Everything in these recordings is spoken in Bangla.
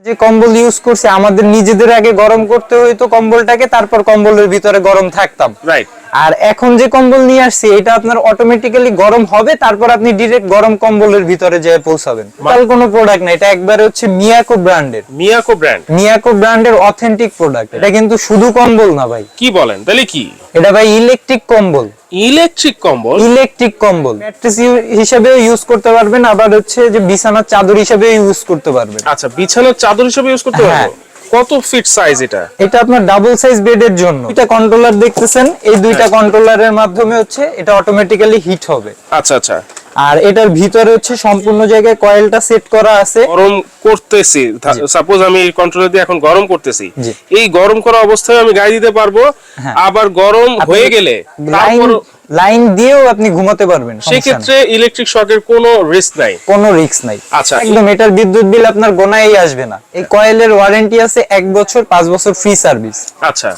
যে কম্বল ইউজ করছে আমাদের নিজেদের আগে গরম করতে হইতো কম্বলটাকে, তারপর কম্বলের ভিতরে গরম থাকতাম। রাইট। আর এখন যে কম্বল নিয়ে আসছি এটা আপনার অটোমেটিক্যালি গরম হবে, তারপর আপনি ডাইরেক্ট গরম কম্বলের ভিতরে যেয়ে পৌঁছাবেন। তার কোনো প্রোডাক্ট না, এটা একবারে হচ্ছে মিয়াকো ব্র্যান্ডের। মিয়াকো ব্র্যান্ডের অথেন্টিক প্রোডাক্ট। এটা কিন্তু শুধু কম্বল না ভাই। কি বলেন, তাহলে কি এটা ভাই ইলেকট্রিক কম্বল। ইলেকট্রিক কম্বল? ইলেকট্রিক কম্বল ম্যাট্রেস হিসেবেও ইউজ করতে পারবেন, আবার হচ্ছে যে বিছানার চাদর হিসেবে ইউজ করতে পারবেন। আচ্ছা, বিছানার চাদর হিসেবে ইউজ করতে হ্যাঁ। পারবো। কত ফিট সাইজ এটা? এটা আপনার ডাবল সাইজ বেডের জন্য। দুইটা কন্ট্রোলার দেখতেছেন, এই দুইটা কন্ট্রোলারের মাধ্যমে হচ্ছে এটা অটোমেটিক্যালি হিট হবে। আচ্ছা আচ্ছা। আর এটার ভিতরে হচ্ছে সম্পূর্ণ জায়গায় কয়েলটা সেট করা আছে। গরম করতেছি, সাপোজ আমি কন্ট্রোলার দিয়ে এখন গরম করতেছি, এই গরম করা অবস্থায় আমি গায়ে দিতে পারবো। আবার গরম হয়ে গেলে লাইন দিয়েও আপনি ঘুমাতে পারবেন। সেক্ষেত্রে ইলেকট্রিক শকের কোনো রিস্ক নাই? কোনো রিস্ক নাই। আচ্ছা, একদম এটার বিদ্যুৎ বিল আপনার গোনায় আসবে না। এই কয়েলের ওয়ারেন্টি আছে 1 বছর, 5 বছর ফ্রি সার্ভিস। আচ্ছা,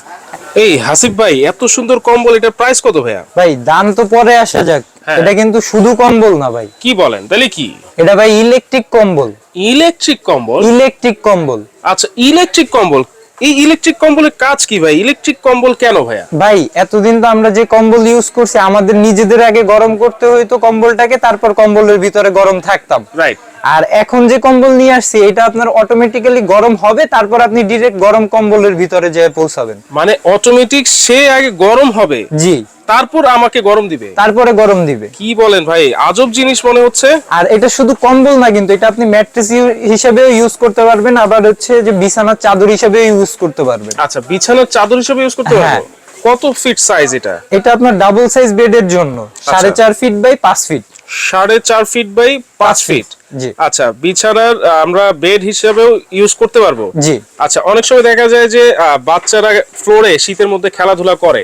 এই হাসিব ভাই এত সুন্দর কম্বল, এটার প্রাইস কত ভাইয়া? ভাই দাম তো পরে আসা যাক, এটা কিন্তু শুধু কম্বল না ভাই। কি বলেন, তাহলে কি? এটা ভাই ইলেকট্রিক কম্বল। ইলেকট্রিক কম্বল? ইলেকট্রিক কম্বল। আচ্ছা, ইলেকট্রিক কম্বল। এই ইলেকট্রিক কম্বলের কাজ কি ভাই? ইলেকট্রিক কম্বল কেন ভাইয়া? ভাই এতদিন তো আমরা যে কম্বল ইউজ করছি আমাদের নিজেদের আগে গরম করতে হইতো কম্বলটাকে, তারপর কম্বলের ভিতরে গরম থাকতাম। রাইট। আর এখন যে কম্বল নিয়ে আসছি এটা আপনার অটোমেটিক্যালি গরম হবে, তারপর আপনি ডাইরেক্ট গরম কম্বলের ভিতরে যেয়ে পৌঁছাবেন। মানে অটোমেটিক সে আগে গরম হবে, জি, তারপর আমাকে গরম দিবে? তারপরে গরম দিবে। কি বলেন ভাই, আজব জিনিস মনে হচ্ছে। আর এটা শুধু কম্বল না, কিন্তু এটা আপনি ম্যাট্রেস হিসেবেও ইউজ করতে পারবেন, আবার হচ্ছে যে বিছানার চাদর হিসেবেও ইউজ করতে পারবেন। আচ্ছা, বিছানার চাদর হিসেবে ইউজ করতে পারবো। কত ফিট সাইজ এটা? এটা আপনার ডাবল সাইজ বেডের জন্য 4.5 feet by 5 feet. 4.5 feet by 5 feet. জি। আচ্ছা, বিছানার আমরা বেড হিসেবেও ইউজ করতে পারবো? জি। আচ্ছা, অনেক সময় দেখা যায় যে বাচ্চারা ফ্লোরে শীতের মধ্যে খেলাধুলা করে,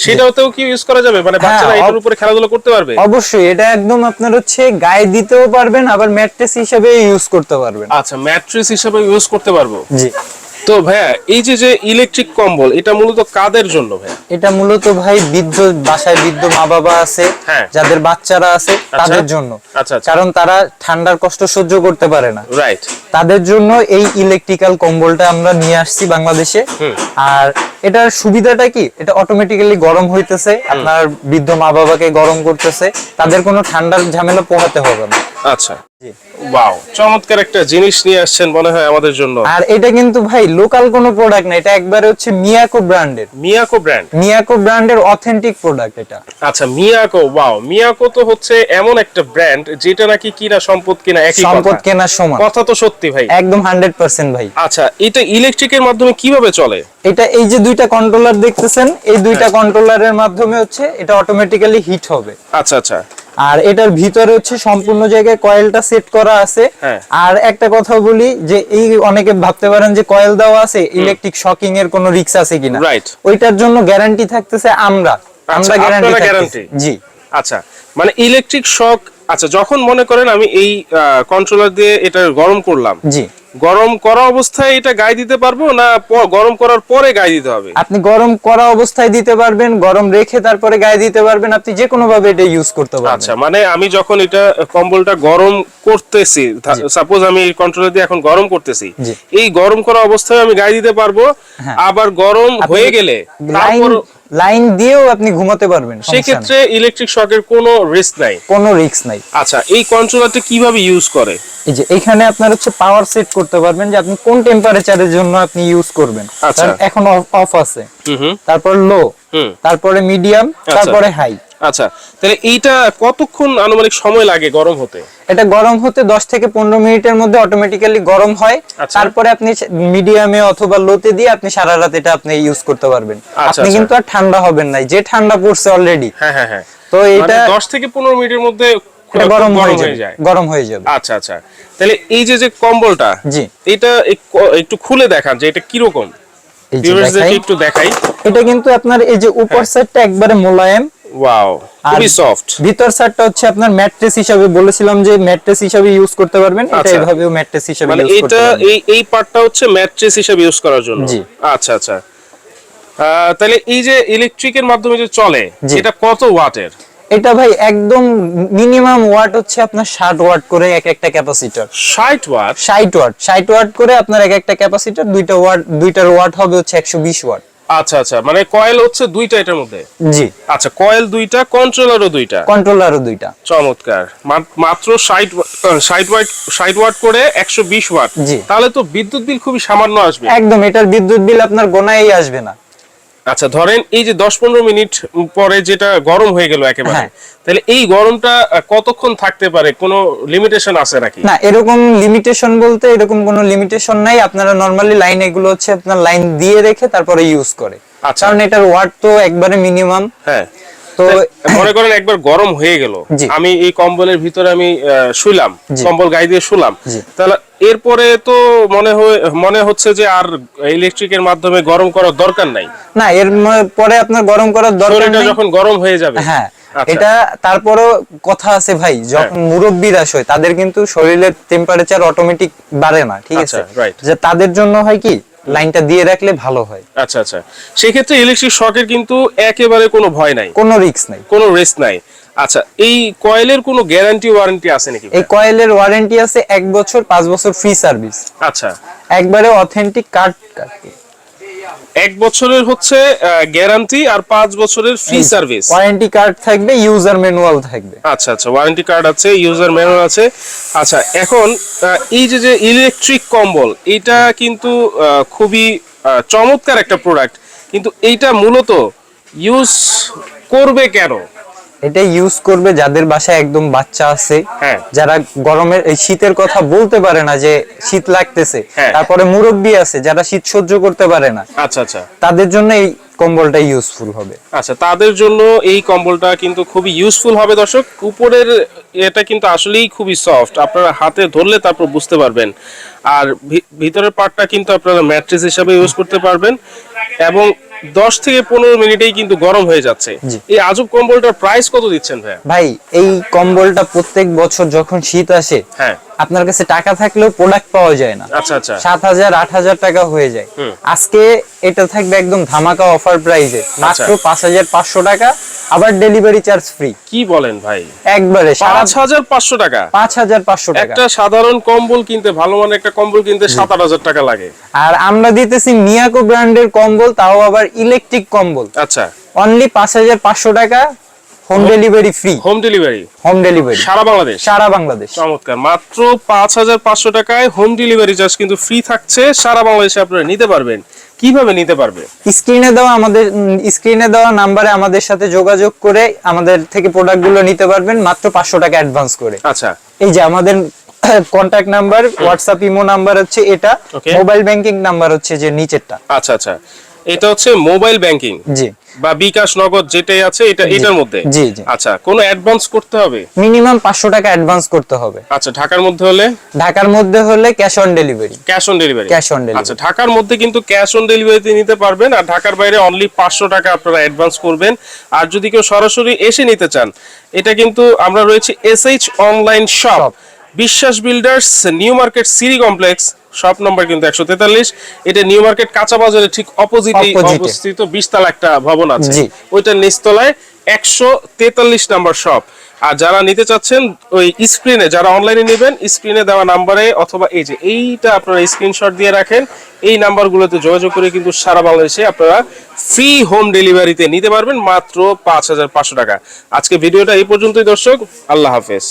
সেটাতেও কি ইউজ করা যাবে? মানে বাচ্চারা এটার উপরে খেলাধুলা করতে পারবে? অবশ্যই, এটা একদম আপনার হচ্ছে গায়ে দিতেও পারবেন, আবার ম্যাট্রেস হিসেবে ইউজ করতে পারবেন। আচ্ছা, ম্যাট্রেস হিসেবে ইউজ করতে পারবো। জি। তো ভাইয়া এই যে ইলেকট্রিক কম্বল, এটা মূলত কাদের জন্য ভাইয়া? এটা মূলত ভাই বাসায় বৃদ্ধ মা বাবা আছে, যাদের বাচ্চারা আছে তাদের জন্য। আচ্ছা, কারণ তারা ঠান্ডার কষ্ট সহ্য করতে পারে না। রাইট। তাদের জন্য এই ইলেকট্রিক্যাল কম্বলটা আমরা নিয়ে আসছি বাংলাদেশে। আর এটার সুবিধাটা কি, এটা অটোমেটিক্যালি গরম হইতেছে, আপনার বৃদ্ধ মা বাবাকে গরম করতেছে, তাদের কোনো ঠান্ডার ঝামেলা পোহাতে হবে না। আচ্ছা, ওয়াও, চমৎকার একটা জিনিস নিয়ে আসছেন মনে হয় আমাদের জন্য। আর এটা কিন্তু ভাই লোকাল কোনো প্রোডাক্ট না, এটা একবারে হচ্ছে মিয়াকো ব্র্যান্ডের। মিয়াকো ব্র্যান্ড? মিয়াকো ব্র্যান্ডের অথেন্টিক প্রোডাক্ট এটা। আচ্ছা, মিয়াকো। ওয়াও, মিয়াকো তো হচ্ছে এমন একটা ব্র্যান্ড যেটা নাকি কিনা সম্পদ কিনা একই কথা। সম্পদ কেনা সমান। কথা তো সত্যি ভাই। একদম 100% ভাই। আচ্ছা, এটা ইলেকট্রিকের মাধ্যমে কিভাবে চলে? এটা এই যে দুইটা কন্ট্রোলার দেখতেছেন, এই দুইটা কন্ট্রোলারের মাধ্যমে হচ্ছে এটা অটোমেটিক্যালি হিট হবে। আচ্ছা আচ্ছা। আর এটার ভিতরে হচ্ছে সম্পূর্ণ জায়গায় কয়েলটা সেট করা আছে। আর একটা কথা বলি যে এই অনেকে ভাবতে পারেন যে কয়েল দেওয়া আছে, ইলেকট্রিক শকিং এর কোনো রিস্ক আছে কিনা। ওইটার জন্য গ্যারান্টি থাকতেছে আমরা গ্যারান্টি। জি। আচ্ছা, মানে ইলেকট্রিক শক। আচ্ছা, যখন মনে করেন আমি এই কন্ট্রোলার দিয়ে এটা গরম করলাম, জি, গরম করা অবস্থায় এটা গায়ে দিতে পারবো না গরম করার পরে গায়ে দিতে হবে? আপনি গরম করা অবস্থায় দিতে পারবেন, গরম রেখে তারপরে গায়ে দিতে পারবেন, আপনি যে কোনো ভাবে এটা ইউজ করতে পারবেন। আচ্ছা, মানে আমি যখন এটা কম্বলটা গরম করতেছি, সাপোজ আমি কন্ট্রোলার দিয়ে এখন গরম করতেছি, এই গরম করা অবস্থায় আমি গায়ে দিতে পারবো। আবার গরম হয়ে গেলে তারপর লাইন দিয়েও আপনি ঘুমাতে পারবেন। সেক্ষেত্রে ইলেকট্রিক শকের কোনো রিস্ক নাই? কোনো রিস্ক নাই। আচ্ছা, এই কন্ট্রোলারটা কিভাবে ইউজ করে? এই যে এখানে আপনার হচ্ছে পাওয়ার সেট করতে পারবেন যে আপনি কোন টেম্পারেচারের জন্য আপনি ইউজ করবেন। আচ্ছা, এখন অফ আছে, তারপর লো, তারপরে মিডিয়াম, তারপরে হাই। আচ্ছা, তাহলে এইটা কতক্ষণ আনুমানিক সময় লাগে গরম হতে? এটা গরম হতে 10 থেকে 15 মিনিটের মধ্যে অটোমেটিক্যালি গরম হয়। তারপরে আপনি মিডিয়ামে অথবা লোতে দিয়ে আপনি সারা রাত এটা আপনি ইউজ করতে পারবেন। আপনি কিন্তু আর ঠান্ডা হবেন না, যে ঠান্ডা পড়ছে অলরেডি। হ্যাঁ হ্যাঁ হ্যাঁ। তো এটা 10 থেকে 15 মিনিটের মধ্যে গরম হয়ে যাবে। আচ্ছা আচ্ছা। তাহলে এই যে কম্বলটা, জি, এটা একটু খুলে দেখান যে এটা কি রকম, ভিউয়ার্সদেরকে একটু দেখাই। এটা কিন্তু আপনার এই যে উপর সাইডটা একবারে মোলায়েম। ওয়াও, খুবই সফট। ভিতর সাইডটা হচ্ছে আপনার ম্যাট্রেস হিসেবে, বলেছিলাম যে ম্যাট্রেস হিসেবে ইউজ করতে পারবেন। এটা এভাবেও ম্যাট্রেস হিসেবে ইউজ করতে পারবেন। মানে এটা এই পার্টটা হচ্ছে ম্যাট্রেস হিসেবে ইউজ করার জন্য। জি। আচ্ছা আচ্ছা। তাহলে এই যে ইলেকট্রিকের মাধ্যমে যে চলে, এটা কত ওয়াটের? এটা ভাই একদম মিনিমাম ওয়াট হচ্ছে আপনার 60 ওয়াট করে এক একটা ক্যাপাসিটর। 60 ওয়াট? 60 ওয়াট করে আপনার এক একটা ক্যাপাসিটর, দুইটার ওয়াট হবে হচ্ছে 120 ওয়াট। আচ্ছা আচ্ছা, মানে কয়েল হচ্ছে দুইটা এটার মধ্যে? জি। আচ্ছা, কয়েল দুইটা, কন্ট্রোলারও দুইটা। চমৎকার। মাত্র 60 ওয়াট করে 120 ওয়াট। তাহলে তো বিদ্যুৎ বিল খুবই সামান্য আসবে। একদম, এটার বিদ্যুৎ বিল আপনার গোনায় আসবে না। আচ্ছা, ধরেন এই যে 10-15 মিনিট পরে যেটা গরম হয়ে গেল একেবারে, তাহলে এই গরমটা কতক্ষণ থাকতে পারে? কোনো লিমিটেশন আছে নাকি? না, এরকম লিমিটেশন বলতে এরকম কোনো লিমিটেশন নাই। আপনারা নরমালি লাইন, এগুলো হচ্ছে আপনার লাইন দিয়ে রেখে তারপরে ইউজ করে, কারণ এটার ওয়াট তো একবারে মিনিমাম। হ্যাঁ, তো মনে করেন একবার গরম হয়ে গেল, আমি এই কম্বলের ভিতরে আমি শুইলাম, কম্বল গায়ে দিয়ে শুলাম, তাহলে এরপরে তো মনে হচ্ছে যে আর ইলেকট্রিকের মাধ্যমে গরম করার দরকার নাই। না, এর পরে আপনার গরম করার দরকার নেই যখন গরম হয়ে যাবে। হ্যাঁ, এটা তারপরও কথা আছে ভাই, যখন মুরব্বিরা হয় তাদের কিন্তু শরীরের টেম্পারেচার অটোমেটিক বাড়ে না, ঠিক আছে? যে তাদের জন্য হয় কি, লাইনটা দিয়ে রাখলে ভালো হয়। আচ্ছা আচ্ছা, সেই ক্ষেত্রে ইলেকট্রিক শকের কিন্তু একেবারে কোনো ভয় নাই, কোনো রিস্ক নাই। আচ্ছা, এই কয়েলের কোনো গ্যারান্টি ওয়ারেন্টি আছে নাকি? এই কয়েলের ওয়ারেন্টি আছে 1 বছর, 5 বছর ফ্রি সার্ভিস। আচ্ছা, একবারে অথেন্টিক কার্ড। 1 বছরের হচ্ছে গ্যারান্টি আর 5 বছরের ফ্রি সার্ভিস। ওয়ারেন্টি কার্ড থাকবে, ইউজার ম্যানুয়াল থাকবে। আচ্ছা আচ্ছা, ওয়ারেন্টি কার্ড আছে, ইউজার ম্যানুয়াল আছে। আচ্ছা, এখন এই যে ইলেকট্রিক কম্বল, এটা কিন্তু খুবই চমৎকার একটা প্রোডাক্ট, কিন্তু এইটা মূলত ইউজ করবে কেন? এটা ইউজ করবে যাদের বাসায় একদম বাচ্চা আছে, যারা গরমের এই শীতের কথা বলতে পারে না, যে শীত লাগতেছে, তারপরে মুরব্বি আছে যারা শীত সহ্য করতে পারে না। আচ্ছা আচ্ছা, তাদের জন্য এই কম্বলটা ইউজফুল হবে। আচ্ছা, তাদের জন্য এই কম্বলটা কিন্তু খুবই ইউজফুল হবে দর্শক। উপরের এটা কিন্তু আসলেই খুবই সফট, আপনারা হাতে ধরলে তারপর বুঝতে পারবেন। আর ভিতরের পার্টটা কিন্তু আপনারা ম্যাট্রেস হিসেবে ইউজ করতে পারবেন, এবং 10 থেকে 15 মিনিটেই কিন্তু গরম হয়ে যাচ্ছে। এই আজব কম্বলটার প্রাইস কত দিচ্ছেন ভাই? ভাই, এই কম্বলটা প্রত্যেক বছর যখন শীত আসে, আপনার কাছে টাকা থাকলেও প্রোডাক্ট পাওয়া যায় না। আচ্ছা আচ্ছা, 7,000-8,000 টাকা হয়ে যায়। আজকে এটা থাকবে একদম ধামাকা অফার প্রাইসে, মাত্র 5,500 টাকা, আবার ডেলিভারি চার্জ ফ্রি। কি বলেন ভাই? একবারে 5,500 টাকা? 5,500 টাকা। একটা সাধারণ কম্বল কিনতে, ভালো মানের একটা কম্বল কিনতে 7,000 টাকা লাগে, আর আমরা দিতেছি মিয়াকো ব্র্যান্ডের কম্বল, তাও আবার ইলেকট্রিক কম্বল। আচ্ছা, অনলি 5,500 টাকা, home delivery free. Home delivery সারা বাংলাদেশ। চমৎকার, মাত্র 5,500 টাকায় হোম ডেলিভারি চার্জ কিন্তু ফ্রি থাকছে। সারা বাংলাদেশে আপনারা নিতে পারবেন। কিভাবে নিতে পারবে? স্ক্রিনে দেওয়া নাম্বারে আমাদের সাথে যোগাযোগ করে আমাদের থেকে প্রোডাক্টগুলো নিতে পারবেন মাত্র 500 টাকা অ্যাডভান্স করে। আচ্ছা, এই যে আমাদের contact number, WhatsApp, imo number হচ্ছে এটা, মোবাইল ব্যাংকিং নাম্বার হচ্ছে যে নিচেরটা। আচ্ছা আচ্ছা, এটা হচ্ছে মোবাইল ব্যাংকিং, জি, বা বিকাশ, নগদ যেটাই আছে এটার মধ্যে। জি জি। আচ্ছা, কোনো অ্যাডভান্স করতে হবে? মিনিমাম 500 টাকা অ্যাডভান্স করতে হবে। আচ্ছা, ঢাকার মধ্যে হলে ক্যাশ অন ডেলিভারি। আচ্ছা, ঢাকার মধ্যে কিন্তু ক্যাশ অন ডেলিভারিতে নিতে পারবেন, আর ঢাকার বাইরে অনলি 500 টাকা আপনারা অ্যাডভান্স করবেন। আর যদি কেউ সরাসরি এসে নিতে চান, এটা কিন্তু আমরা রয়েছে SH অনলাইন শপ, বিশ্বাস বিল্ডার্স, নিউ মার্কেট, সিরি কমপ্লেক্স, শপ নাম্বার কিন্তু 143। এটা নিউ মার্কেট কাঁচা বাজারের ঠিক অপোজিটেই অবস্থিত 20 তলা একটা ভবন আছে, ওইটার নিচতলায় 143 নাম্বার শপ। আর যারা নিতে চাচ্ছেন, ওই স্ক্রিনে যারা অনলাইনে নেবেন, স্ক্রিনে দেওয়া নাম্বারে, অথবা এই যে এইটা আপনারা স্ক্রিনশট দিয়ে রাখেন, এই নাম্বারগুলোতে যোগাযোগ করে কিন্তু সারা বাংলাদেশে আপনারা ফ্রি হোম ডেলিভারিতে নিতে পারবেন মাত্র 5,500 টাকা। আজকে ভিডিওটা এই পর্যন্তই দর্শক, আল্লাহ হাফেজ।